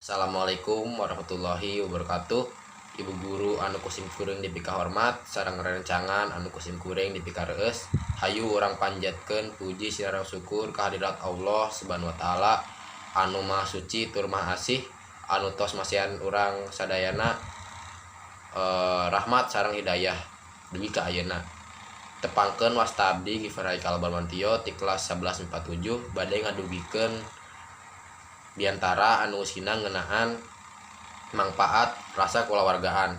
Assalamualaikum warahmatullahi wabarakatuh. Ibu guru anu kusim kuring dipika hormat sareng rerencangan anu kusim kuring dipika reus. Hayu urang panjatkeun puji sareng syukur kehadirat Allah Subhanahu wa taala anu maha suci tur maha asih, anu tos masihan urang sadayana rahmat sareng hidayah dugi ka ayeuna. Tepangkeun wasta abdi Gifarai Kalbar Mantio ti kelas 1147 bade ngadugikeun diantara anu usina ngeunaan mangpaat rasa kulawargaan.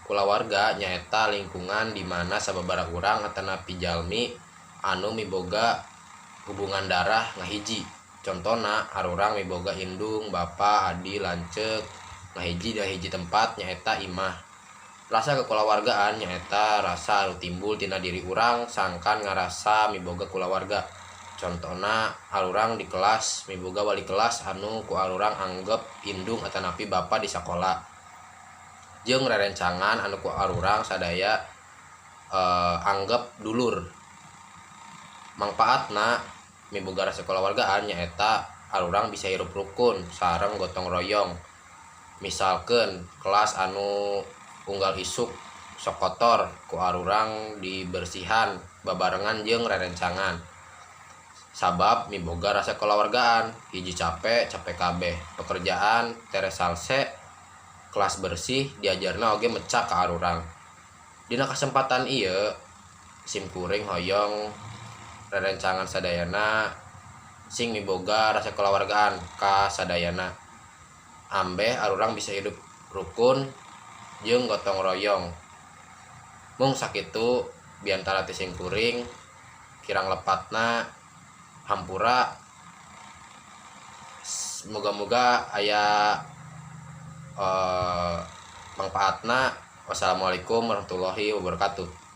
Kulawarga nyaeta lingkungan di mana sababaraha urang atanapi jalmi anu miboga hubungan darah ngahiji. Contona harurang miboga indung, bapa, adi, lanceuk ngahiji da hiji tempat nyaeta imah. Rasa kekulawargaan nyaeta rasa anu timbul tina diri urang sangkan ngarasa miboga kulawarga. Contona alurang di kelas miboga wali kelas anu ku alurang anggap indung atanapi bapa di sakola. Jeung rerencangan anu ku alurang sadaya anggap dulur. Mangpaatna miboga rasa kulawargaan nyaeta alurang bisa hirup rukun sareng gotong royong. Misalkeun kelas anu unggal isuk sok kotor ku alurang dibersihan babarengan jeung rerencangan. Sabab miboga rasa kulawargaan, hiji capek kabeh, pekerjaan tere salse, kelas bersih diajarna oge mecak ka arurang. Dina kasempatan ieu sim kuring hoyong rerencangan sadayana sing miboga rasa kulawargaan ka sadayana. Ambeh arurang bisa hidup rukun jeung gotong royong. Mung sakitu biantara ti sing kuring kirang lepatna hampura, moga-moga aya mangpaatna. Wassalamualaikum warahmatullahi wabarakatuh.